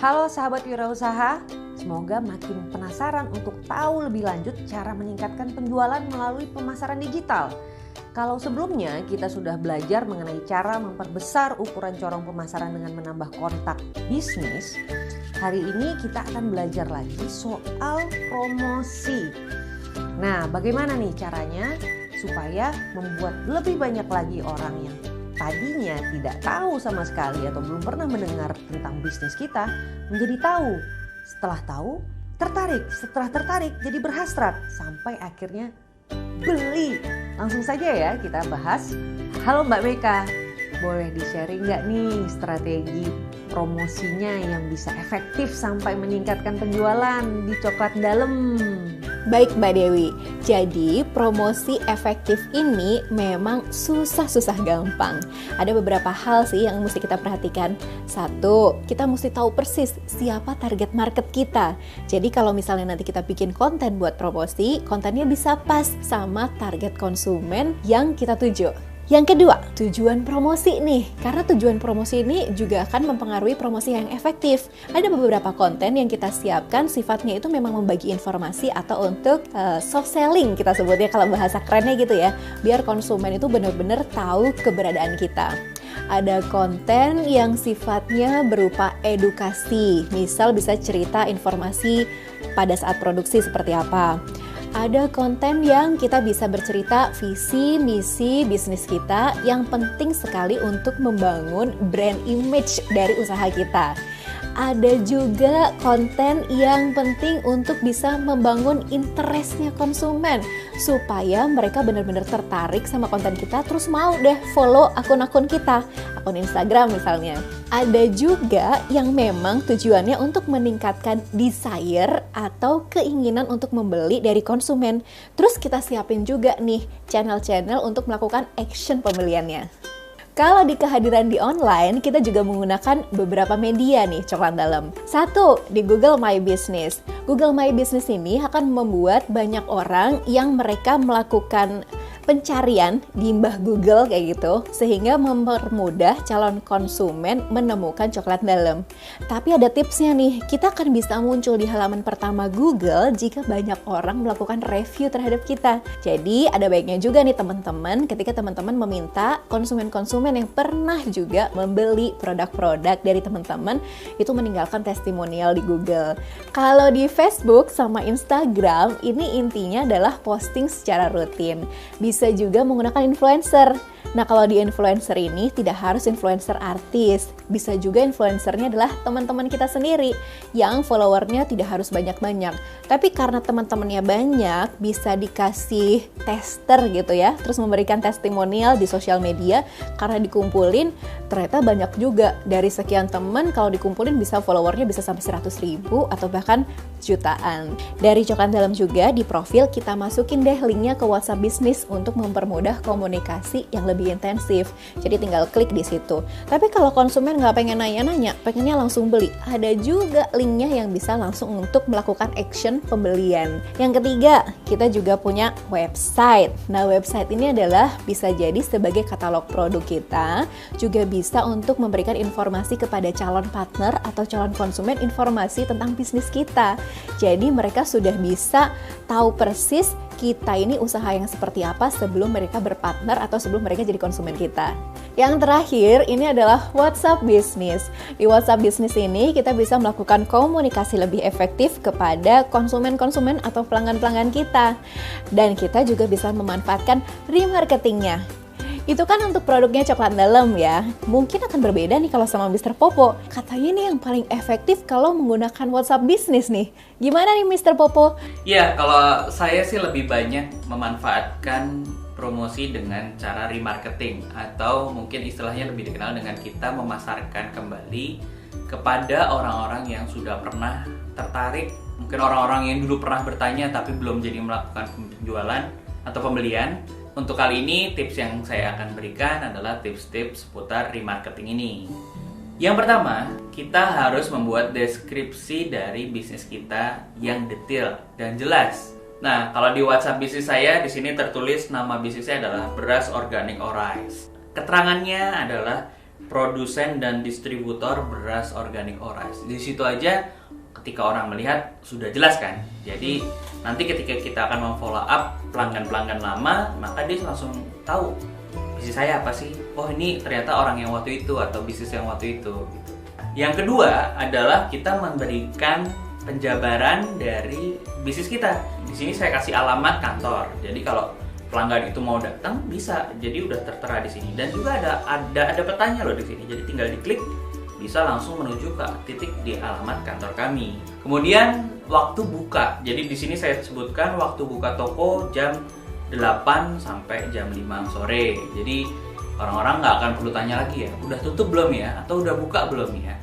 Halo sahabat wirausaha, semoga makin penasaran untuk tahu lebih lanjut cara meningkatkan penjualan melalui pemasaran digital. Kalau sebelumnya kita sudah belajar mengenai cara memperbesar ukuran corong pemasaran dengan menambah kontak bisnis, hari ini kita akan belajar lagi soal promosi. Nah, bagaimana nih caranya supaya membuat lebih banyak lagi orang yang tadinya tidak tahu sama sekali atau belum pernah mendengar tentang bisnis kita menjadi tahu. Setelah tahu, tertarik. Setelah tertarik, jadi berhasrat sampai akhirnya beli. Langsung saja ya kita bahas. Halo Mbak Meka, boleh di-sharing nggak nih strategi promosinya yang bisa efektif sampai meningkatkan penjualan di Coklat Dalem? Baik Mbak Dewi, jadi promosi efektif ini memang susah gampang. Ada beberapa hal sih yang mesti kita perhatikan. Satu, kita mesti tahu persis siapa target market kita. Jadi kalau misalnya nanti kita bikin konten buat promosi, kontennya bisa pas sama target konsumen yang kita tuju. Yang kedua, tujuan promosi nih. Karena tujuan promosi ini juga akan mempengaruhi promosi yang efektif. Ada beberapa konten yang kita siapkan sifatnya itu memang membagi informasi atau untuk soft selling kita sebutnya kalau bahasa kerennya gitu ya. Biar konsumen itu benar-benar tahu keberadaan kita. Ada konten yang sifatnya berupa edukasi. Misal bisa cerita informasi pada saat produksi seperti apa. Ada konten yang kita bisa bercerita visi, misi bisnis kita yang penting sekali untuk membangun brand image dari usaha kita. Ada juga konten yang penting untuk bisa membangun interestnya konsumen supaya mereka benar-benar tertarik sama konten kita terus mau deh follow akun-akun kita, akun Instagram misalnya. Ada juga yang memang tujuannya untuk meningkatkan desire atau keinginan untuk membeli dari konsumen. Terus kita siapin juga nih channel-channel untuk melakukan action pembeliannya. Kalau di kehadiran di online, kita juga menggunakan beberapa media nih Coklat Dalem. Satu, di Google My Business. Google My Business ini akan membuat banyak orang yang mereka melakukan pencarian di mbah Google kayak gitu, sehingga mempermudah calon konsumen menemukan Coklat Dalem. Tapi ada tipsnya nih, kita akan bisa muncul di halaman pertama Google jika banyak orang melakukan review terhadap kita. Jadi ada baiknya juga nih teman-teman, ketika teman-teman meminta konsumen-konsumen yang pernah juga membeli produk-produk dari teman-teman, itu meninggalkan testimonial di Google. Kalau di Facebook sama Instagram, ini intinya adalah posting secara rutin. Bisa juga menggunakan influencer. Nah, kalau di influencer ini tidak harus influencer artis. Bisa juga influencernya adalah teman-teman kita sendiri yang followernya tidak harus banyak-banyak. Tapi karena teman-temannya banyak, bisa dikasih tester gitu ya. Terus memberikan testimonial di sosial media. Karena dikumpulin, ternyata banyak juga. Dari sekian teman, kalau dikumpulin bisa followernya bisa sampai 100.000 atau bahkan jutaan. Dari Coklat Dalem juga di profil kita masukin deh linknya ke WhatsApp bisnis untuk mempermudah komunikasi yang lebih intensif. Jadi tinggal klik di situ. Tapi kalau konsumen nggak pengen nanya-nanya, pengennya langsung beli, ada juga linknya yang bisa langsung untuk melakukan action pembelian. Yang ketiga, kita juga punya website. Nah, website ini adalah bisa jadi sebagai katalog produk kita, juga bisa untuk memberikan informasi kepada calon partner atau calon konsumen informasi tentang bisnis kita. Jadi mereka sudah bisa tahu persis kita ini usaha yang seperti apa sebelum mereka berpartner atau sebelum mereka jadi konsumen kita. Yang terakhir, ini adalah WhatsApp Business. Di WhatsApp Business ini kita bisa melakukan komunikasi lebih efektif kepada konsumen-konsumen atau pelanggan-pelanggan kita. Dan kita juga bisa memanfaatkan remarketingnya. Itu kan untuk produknya Coklat Dalem ya. Mungkin akan berbeda nih kalau sama Mr. Popo. Katanya nih yang paling efektif kalau menggunakan WhatsApp Business nih. Gimana nih Mr. Popo? Ya, kalau saya sih lebih banyak memanfaatkan promosi dengan cara remarketing, atau mungkin istilahnya lebih dikenal dengan kita memasarkan kembali kepada orang-orang yang sudah pernah tertarik. Mungkin orang-orang yang dulu pernah bertanya tapi belum jadi melakukan penjualan atau pembelian. Untuk kali ini tips yang saya akan berikan adalah tips-tips seputar remarketing ini. Yang pertama, kita harus membuat deskripsi dari bisnis kita yang detail dan jelas. Nah, kalau di WhatsApp bisnis saya, di sini tertulis nama bisnisnya adalah Beras Organik Orais. Keterangannya adalah produsen dan distributor beras organik Oras. Di situ aja ketika orang melihat sudah jelas kan. Jadi nanti ketika kita akan memfollow up pelanggan-pelanggan lama, maka dia langsung tahu bisnis saya apa sih. Oh, ini ternyata orang yang waktu itu atau bisnis yang waktu itu gitu. Yang kedua adalah kita memberikan penjabaran dari bisnis kita. Di sini saya kasih alamat kantor. Jadi kalau pelanggan itu mau datang bisa, jadi udah tertera di sini. Dan juga ada petanya loh di sini. Jadi tinggal diklik bisa langsung menuju ke titik di alamat kantor kami. Kemudian waktu buka. Jadi di sini saya sebutkan waktu buka toko jam 8 sampai jam 5 sore. Jadi orang-orang nggak akan perlu tanya lagi ya, udah tutup belum ya atau udah buka belum ya.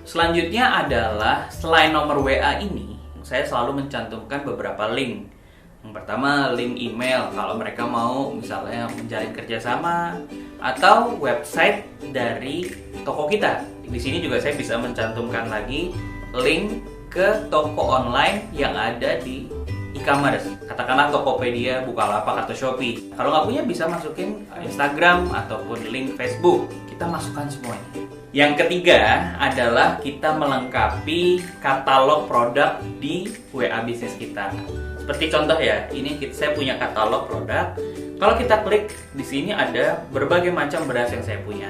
Selanjutnya adalah selain nomor WA ini, saya selalu mencantumkan beberapa link. Yang pertama link email kalau mereka mau misalnya menjalin kerjasama atau website dari toko kita. Di sini juga saya bisa mencantumkan lagi link ke toko online yang ada di e-commerce. Katakanlah Tokopedia, Bukalapak atau Shopee. Kalau nggak punya bisa masukin Instagram ataupun link Facebook. Kita masukkan semuanya. Yang ketiga adalah kita melengkapi katalog produk di WA bisnis kita. Seperti contoh ya, ini saya punya katalog produk. Kalau kita klik di sini ada berbagai macam beras yang saya punya.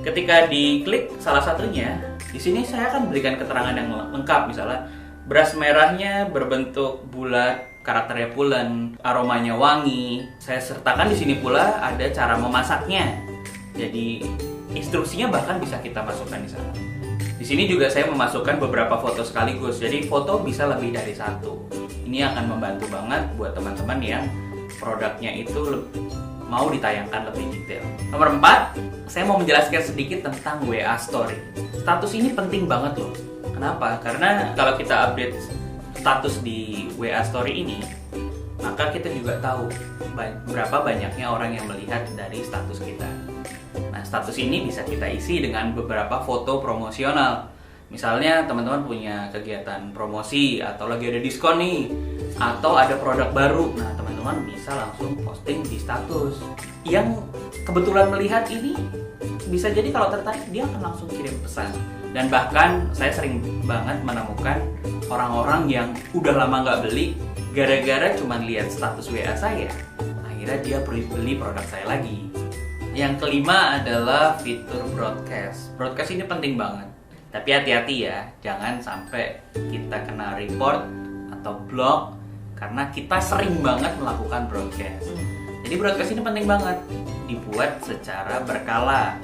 Ketika diklik salah satunya, di sini saya akan berikan keterangan yang lengkap. Misalnya beras merahnya berbentuk bulat, karakternya pulen, aromanya wangi. Saya sertakan di sini pula ada cara memasaknya. Jadi instruksinya bahkan bisa kita masukkan di sana. Di sini juga saya memasukkan beberapa foto sekaligus. Jadi foto bisa lebih dari satu. Ini akan membantu banget buat teman-teman yang produknya itu mau ditayangkan lebih detail. Nomor 4, saya mau menjelaskan sedikit tentang WA Story. Status ini penting banget loh. Kenapa? Karena kalau kita update status di WA Story ini, maka kita juga tahu berapa banyaknya orang yang melihat dari status kita. Nah, status ini bisa kita isi dengan beberapa foto promosional. Misalnya teman-teman punya kegiatan promosi atau lagi ada diskon nih, atau ada produk baru. Nah, teman-teman bisa langsung posting di status. Yang kebetulan melihat ini bisa jadi kalau tertarik dia akan langsung kirim pesan. Dan bahkan saya sering banget menemukan orang-orang yang udah lama nggak beli gara-gara cuma lihat status WA saya. Akhirnya dia beli produk saya lagi. Yang kelima adalah fitur broadcast. Broadcast ini penting banget. Tapi hati-hati ya, jangan sampai kita kena report atau blog karena kita sering banget melakukan broadcast. Jadi broadcast ini penting banget, dibuat secara berkala.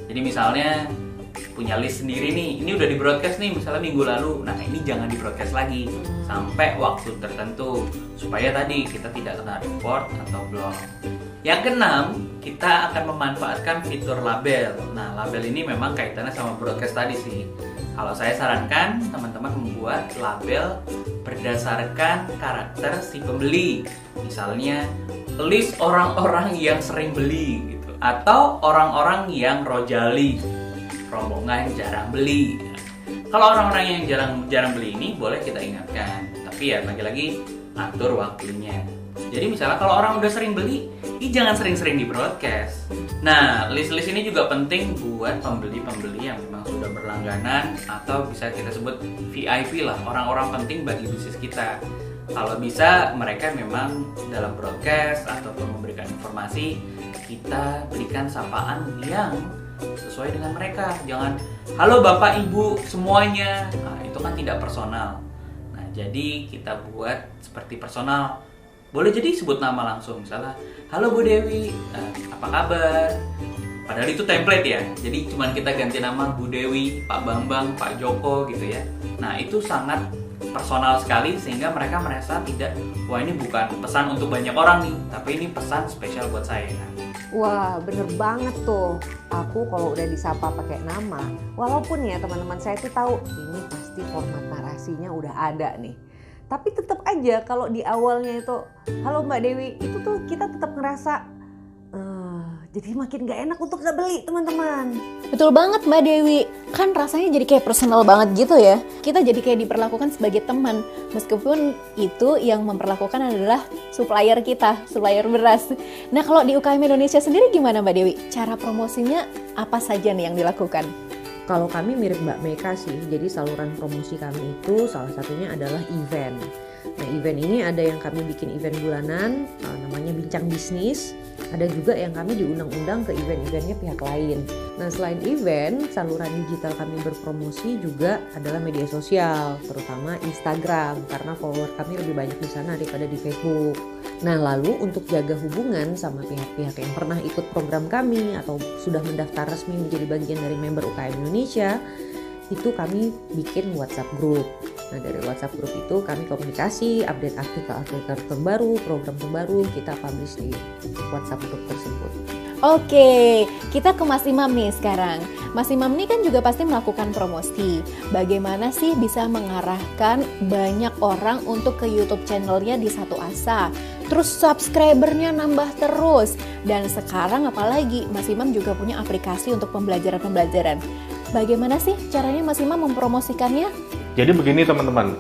Jadi misalnya punya list sendiri nih, ini udah di broadcast nih misalnya minggu lalu. Nah, ini jangan di broadcast lagi sampai waktu tertentu supaya tadi kita tidak kena report atau blog. Yang keenam, kita akan memanfaatkan fitur label. Nah, label ini memang kaitannya sama broadcast tadi sih. Kalau saya sarankan teman-teman membuat label berdasarkan karakter si pembeli. Misalnya, list orang-orang yang sering beli gitu, atau orang-orang yang rojali, rombongan jarang beli. Kalau orang-orang yang jarang beli ini boleh kita ingatkan, tapi ya lagi-lagi atur waktunya. Jadi misalnya kalau orang udah sering beli, jangan sering-sering di broadcast. Nah, list-list ini juga penting buat pembeli-pembeli yang memang sudah berlangganan atau bisa kita sebut VIP lah, orang-orang penting bagi bisnis kita. Kalau bisa mereka memang dalam broadcast ataupun memberikan informasi, kita berikan sapaan yang sesuai dengan mereka. Jangan, halo Bapak Ibu semuanya. Nah, itu kan tidak personal. Nah, jadi kita buat seperti personal. Boleh jadi sebut nama langsung, misalnya halo Bu Dewi, apa kabar? Padahal itu template ya, jadi cuma kita ganti nama Bu Dewi, Pak Bambang, Pak Joko gitu ya. Nah, itu sangat personal sekali sehingga mereka merasa tidak, wah ini bukan pesan untuk banyak orang nih, tapi ini pesan spesial buat saya. Wah, bener banget tuh. Aku kalau udah disapa pakai nama, walaupun ya teman-teman saya tuh tahu ini pasti format narasinya udah ada nih. Tapi tetap aja kalau di awalnya itu, halo Mbak Dewi, itu tuh kita tetap ngerasa jadi makin gak enak untuk gak beli teman-teman. Betul banget Mbak Dewi, kan rasanya jadi kayak personal banget gitu ya. Kita jadi kayak diperlakukan sebagai teman, meskipun itu yang memperlakukan adalah supplier kita, supplier beras. Nah kalau di UKM Indonesia sendiri gimana Mbak Dewi? Cara promosinya apa saja nih yang dilakukan? Kalau kami mirip Mbak Meka sih, jadi saluran promosi kami itu salah satunya adalah event. Nah event ini ada yang kami bikin event bulanan, namanya Bincang Bisnis. Ada juga yang kami diundang-undang ke event-eventnya pihak lain. Nah selain event, saluran digital kami berpromosi juga adalah media sosial, terutama Instagram, karena follower kami lebih banyak di sana daripada di Facebook. Nah lalu untuk jaga hubungan sama pihak-pihak yang pernah ikut program kami atau sudah mendaftar resmi menjadi bagian dari member UKM Indonesia, itu kami bikin WhatsApp group. Nah dari WhatsApp group itu kami komunikasi, update artikel-artikel terbaru, program terbaru kita publish di WhatsApp group tersebut. Oke, kita ke Mas Imam nih sekarang. Mas Imam ini kan juga pasti melakukan promosi. Bagaimana sih bisa mengarahkan banyak orang untuk ke YouTube channelnya di Satu Asa? Terus subscribernya nambah terus. Dan sekarang apalagi Mas Imam juga punya aplikasi untuk pembelajaran-pembelajaran. Bagaimana sih caranya Mas Imam mempromosikannya? Jadi begini teman-teman,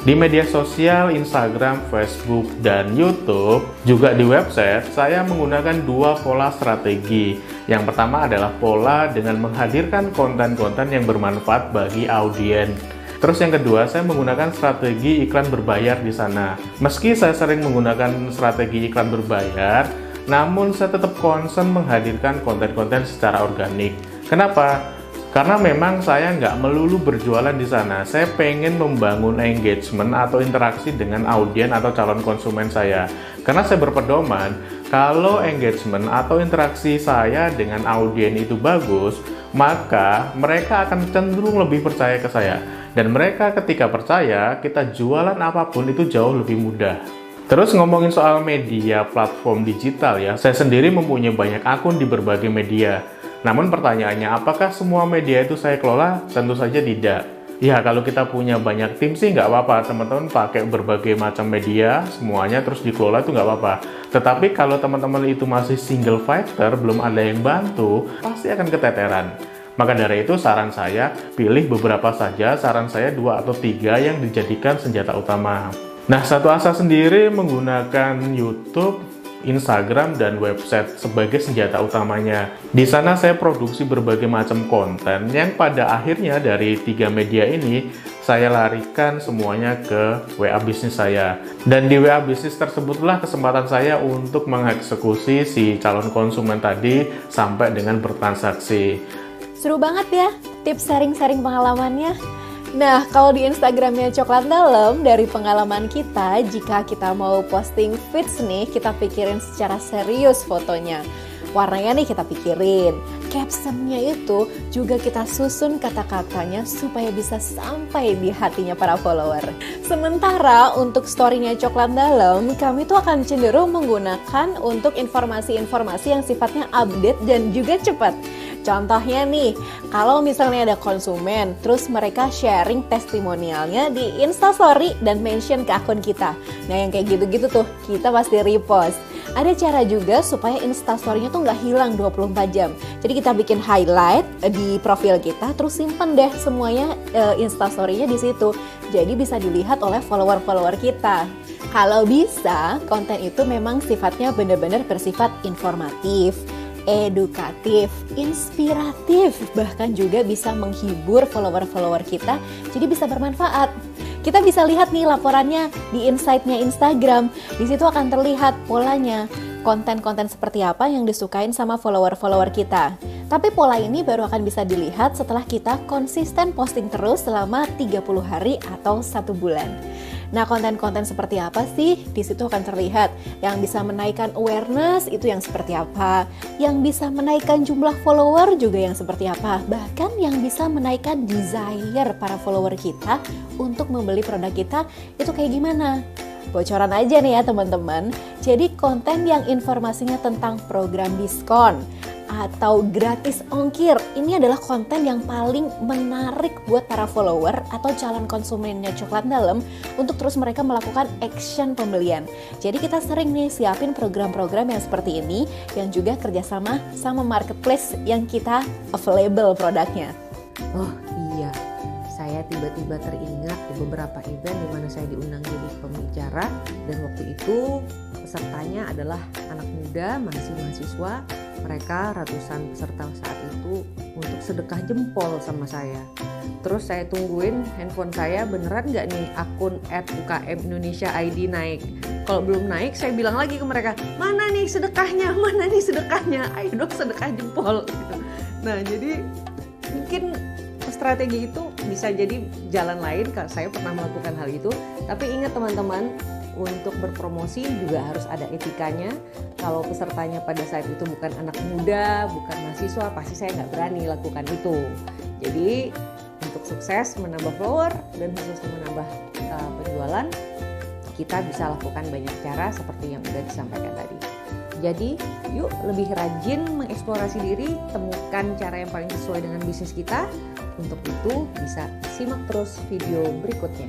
di media sosial Instagram, Facebook, dan YouTube, juga di website, saya menggunakan dua pola strategi. Yang pertama adalah pola dengan menghadirkan konten-konten yang bermanfaat bagi audiens. Terus yang kedua, saya menggunakan strategi iklan berbayar di sana. Meski saya sering menggunakan strategi iklan berbayar, namun saya tetap concern menghadirkan konten-konten secara organik. Kenapa? Karena memang saya nggak melulu berjualan di sana. Saya pengen membangun engagement atau interaksi dengan audiens atau calon konsumen saya. Karena saya berpedoman, kalau engagement atau interaksi saya dengan audiens itu bagus, maka mereka akan cenderung lebih percaya ke saya. Dan mereka ketika percaya, kita jualan apapun itu jauh lebih mudah. Terus ngomongin soal media platform digital ya, saya sendiri mempunyai banyak akun di berbagai media. Namun pertanyaannya, apakah semua media itu saya kelola? Tentu saja tidak. Ya, kalau kita punya banyak tim sih nggak apa-apa, teman-teman pakai berbagai macam media, semuanya terus dikelola itu nggak apa-apa. Tetapi kalau teman-teman itu masih single fighter, belum ada yang bantu, pasti akan keteteran. Maka dari itu saran saya, pilih beberapa saja, saran saya 2 atau 3 yang dijadikan senjata utama. Nah, Satu Asa sendiri menggunakan YouTube, Instagram, dan website sebagai senjata utamanya. Di sana saya produksi berbagai macam konten yang pada akhirnya dari 3 media ini saya larikan semuanya ke WA bisnis saya. Dan di WA bisnis tersebutlah kesempatan saya untuk mengeksekusi si calon konsumen tadi sampai dengan bertransaksi. Seru banget ya tips sharing-sharing pengalamannya. Nah, kalau di Instagramnya Coklat Dalam, dari pengalaman kita, jika kita mau posting feeds nih, kita pikirin secara serius fotonya. Warnanya nih kita pikirin, captionnya itu juga kita susun kata-katanya supaya bisa sampai di hatinya para follower. Sementara untuk story-nya Coklat Dalam, kami tuh akan cenderung menggunakan untuk informasi-informasi yang sifatnya update dan juga cepat. Contohnya nih, kalau misalnya ada konsumen, terus mereka sharing testimonialnya di Instastory dan mention ke akun kita. Nah yang kayak gitu-gitu tuh, kita pasti repost. Ada cara juga supaya Instastory-nya tuh nggak hilang 24 jam. Jadi kita bikin highlight di profil kita, terus simpen deh semuanya Instastory-nya di situ. Jadi bisa dilihat oleh follower-follower kita. Kalau bisa, konten itu memang sifatnya benar-benar bersifat informatif, edukatif, inspiratif, bahkan juga bisa menghibur follower-follower kita, jadi bisa bermanfaat. Kita bisa lihat nih laporannya di insight-nya Instagram. Di situ akan terlihat polanya, konten-konten seperti apa yang disukain sama follower-follower kita. Tapi pola ini baru akan bisa dilihat setelah kita konsisten posting terus selama 30 hari atau 1 bulan. Nah, konten-konten seperti apa sih? Di situ akan terlihat. Yang bisa menaikkan awareness itu yang seperti apa, yang bisa menaikkan jumlah follower juga yang seperti apa, bahkan yang bisa menaikkan desire para follower kita untuk membeli produk kita itu kayak gimana. Bocoran aja nih ya teman-teman. Jadi konten yang informasinya tentang program diskon atau gratis ongkir. Ini adalah konten yang paling menarik buat para follower atau calon konsumennya Coklat Dalam untuk terus mereka melakukan action pembelian. Jadi kita sering nih siapin program-program yang seperti ini yang juga kerjasama sama marketplace yang kita available produknya. Oh iya, saya tiba-tiba teringat di beberapa event di mana saya diundang jadi pembicara, dan waktu itu pesertanya adalah anak muda, masih mahasiswa. Mereka ratusan peserta saat itu untuk sedekah jempol sama saya. Terus saya tungguin handphone saya beneran nggak nih akun @UKM_Indonesia_ID naik. Kalau belum naik, saya bilang lagi ke mereka, mana nih sedekahnya, ayo dong sedekah jempol gitu. Nah jadi mungkin strategi itu bisa jadi jalan lain. Saya pernah melakukan hal itu, tapi ingat teman-teman, untuk berpromosi juga harus ada etikanya. Kalau pesertanya pada saat itu bukan anak muda, bukan mahasiswa, pasti saya nggak berani lakukan itu. Jadi untuk sukses menambah follower dan khususnya menambah penjualan, kita bisa lakukan banyak cara seperti yang sudah disampaikan tadi. Jadi yuk lebih rajin mengeksplorasi diri, temukan cara yang paling sesuai dengan bisnis kita. Untuk itu bisa simak terus video berikutnya.